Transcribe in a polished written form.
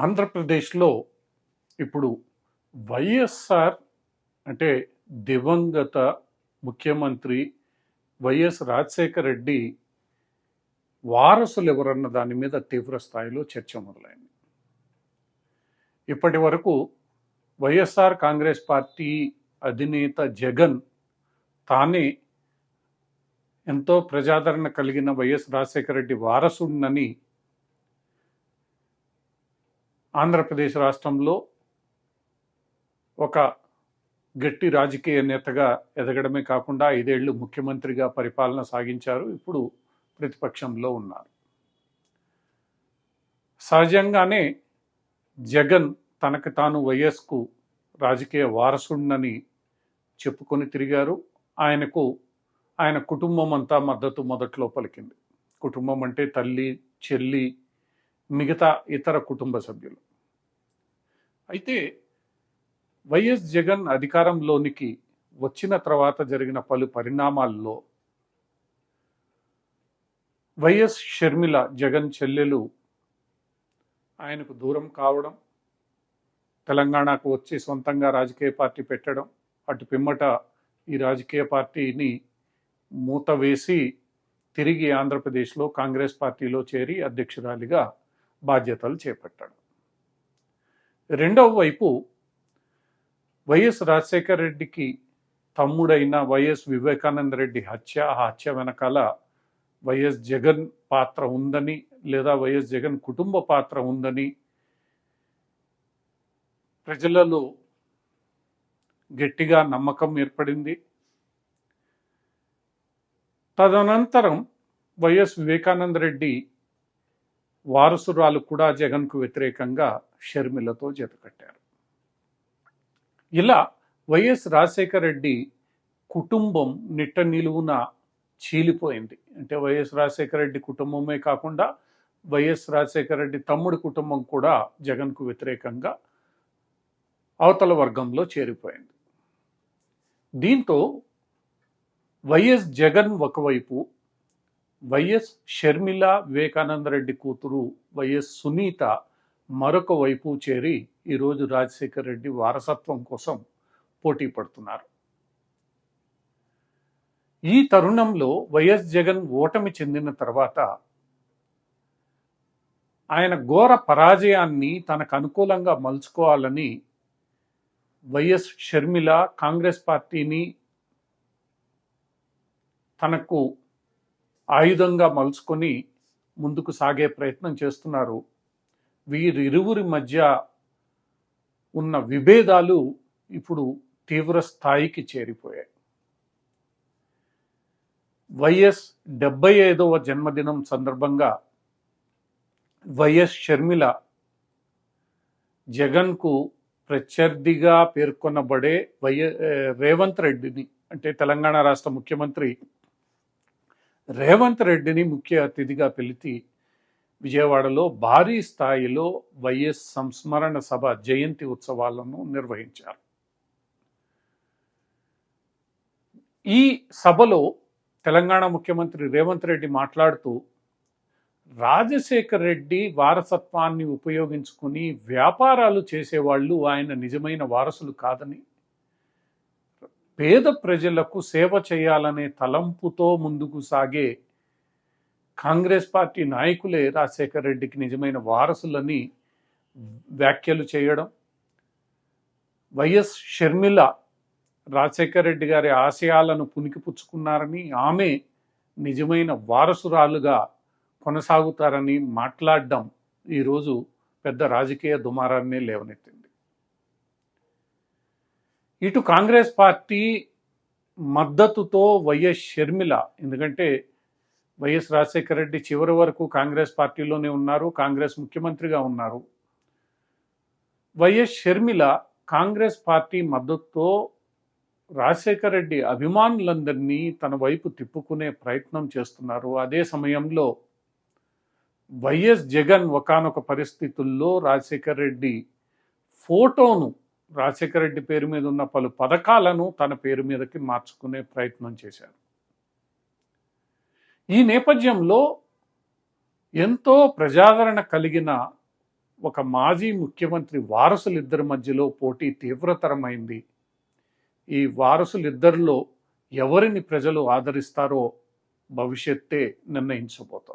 ఆంధ్రప్రదేశ్లో ఇప్పుడు వైఎస్ఆర్ అంటే దివంగత ముఖ్యమంత్రి వైఎస్ రాజశేఖర రెడ్డి వారసులు ఎవరన్న దాని మీద తీవ్ర స్థాయిలో చర్చ మొదలైంది. ఇప్పటి వరకు వైఎస్ఆర్ కాంగ్రెస్ పార్టీ అధినేత జగన్ తానే ఎంతో ప్రజాదరణ కలిగిన వైఎస్ రాజశేఖర రెడ్డి వారసుడినని ఆంధ్రప్రదేశ్ రాష్ట్రంలో ఒక గట్టి రాజకీయ నేతగా ఎదగడమే కాకుండా 5 ఏళ్లు ముఖ్యమంత్రిగా పరిపాలన సాగించారు. ఇప్పుడు ప్రతిపక్షంలో ఉన్నారు. సహజంగానే జగన్ తనకు తాను వైఎస్కు రాజకీయ వారసుడినని చెప్పుకొని తిరిగారు. ఆయన కుటుంబం అంతా మద్దతు మొదట్లో పలికింది. కుటుంబం అంటే తల్లి, చెల్లి, మిగతా ఇతర కుటుంబ సభ్యులు. అయితే వైఎస్ జగన్ అధికారంలోనికి వచ్చిన తర్వాత జరిగిన పలు పరిణామాల్లో వైఎస్ షర్మిల జగన్ చెల్లెలు ఆయనకు దూరం కావడం, తెలంగాణకు వచ్చి సొంతంగా రాజకీయ పార్టీ పెట్టడం, అటు పిమ్మట ఈ రాజకీయ పార్టీని మూతవేసి తిరిగి ఆంధ్రప్రదేశ్లో కాంగ్రెస్ పార్టీలో చేరి అధ్యక్షురాలిగా బాధ్యతలు చేపట్టాడు. రెండవ వైపు వైఎస్ రాజశేఖర రెడ్డికి తమ్ముడైన వైఎస్ వివేకానంద రెడ్డి ఆ హత్య వెనకాల వైఎస్ జగన్ పాత్ర ఉందని, లేదా వైఎస్ జగన్ కుటుంబ పాత్ర ఉందని ప్రజలలో గట్టిగా నమ్మకం ఏర్పడింది. తదనంతరం వైఎస్ వివేకానంద రెడ్డి వారసురాలు కూడా జగన్కు వ్యతిరేకంగా షర్మిలతో జతకట్టారు. ఇలా వైఎస్ రాజశేఖర రెడ్డి కుటుంబం నిట్ట నిలువున చీలిపోయింది. అంటే వైఎస్ రాజశేఖర రెడ్డి కుటుంబమే కాకుండా వైఎస్ రాజశేఖర రెడ్డి తమ్ముడి కుటుంబం కూడా జగన్కు వ్యతిరేకంగా అవతల వర్గంలో చేరిపోయింది. దీంతో వైఎస్ జగన్ ఒకవైపు, వైఎస్ షర్మిల వివేకానంద రెడ్డి కూతురు వైఎస్ సునీత మరొక వైపు చేరి ఈరోజు రాజశేఖర రెడ్డి వారసత్వం కోసం పోటీ పడుతున్నారు. ఈ తరుణంలో వైఎస్ జగన్ ఓటమి చెందిన తర్వాత ఆయన ఘోర పరాజయాన్ని తనకు అనుకూలంగా మలుచుకోవాలని వైఎస్ షర్మిల కాంగ్రెస్ పార్టీని తనకు ఆయుధంగా మలుచుకొని ముందుకు సాగే ప్రయత్నం చేస్తున్నారు. వీరిరువురి మధ్య ఉన్న విభేదాలు ఇప్పుడు తీవ్ర స్థాయికి చేరిపోయాయి. వైఎస్ 75వ జన్మదినం సందర్భంగా వైఎస్ షర్మిల జగన్కు ప్రత్యర్థిగా పేర్కొనబడే రేవంత్ రెడ్డిని, అంటే తెలంగాణ రాష్ట్ర ముఖ్యమంత్రి రేవంత్ రెడ్డిని ముఖ్య అతిథిగా పిలిచి విజయవాడలో భారీ స్థాయిలో వైఎస్ సంస్మరణ సభ జయంతి ఉత్సవాలను నిర్వహించారు. ఈ సభలో తెలంగాణ ముఖ్యమంత్రి రేవంత్ రెడ్డి మాట్లాడుతూ రాజశేఖర్ రెడ్డి వారసత్వాన్ని ఉపయోగించుకుని వ్యాపారాలు చేసేవాళ్ళు ఆయన నిజమైన వారసులు కాదని, పేద ప్రజలకు సేవ చేయాలనే తలంపుతో ముందుకు సాగే కాంగ్రెస్ పార్టీ నాయకులే రాజశేఖర రెడ్డికి నిజమైన వారసులని వ్యాఖ్యలు చేయడం, వైఎస్ షర్మిల రాజశేఖర రెడ్డి గారి ఆశయాలను పుణికిపుచ్చుకున్నారని, ఆమె నిజమైన వారసురాలుగా కొనసాగుతారని మాట్లాడడం ఈరోజు పెద్ద రాజకీయ దుమారాన్ని లేవనెత్తింది. ఇటు కాంగ్రెస్ పార్టీ మద్దతుతో వైఎస్ షర్మిల, ఎందుకంటే వైఎస్ రాజశేఖర రెడ్డి చివరి వరకు కాంగ్రెస్ పార్టీలోనే ఉన్నారు, కాంగ్రెస్ ముఖ్యమంత్రిగా ఉన్నారు. వైఎస్ షర్మిల కాంగ్రెస్ పార్టీ మద్దతుతో రాజశేఖర రెడ్డి అభిమానులందరినీ తన వైపు తిప్పుకునే ప్రయత్నం చేస్తున్నారు. అదే సమయంలో వైఎస్ జగన్ ఒకానొక పరిస్థితుల్లో రాజశేఖర రెడ్డి ఫోటోను, రాజశేఖర రెడ్డి పేరు మీద ఉన్న పలు పథకాలను తన పేరు మీదకి మార్చుకునే ప్రయత్నం చేశారు. ఈ నేపథ్యంలో ఎంతో ప్రజాదరణ కలిగిన ఒక మాజీ ముఖ్యమంత్రి వారసులిద్దరి మధ్యలో పోటీ తీవ్రతరమైంది. ఈ వారసులిద్దరిలో ఎవరిని ప్రజలు ఆదరిస్తారో భవిష్యత్తే నిర్ణయించబోతోంది.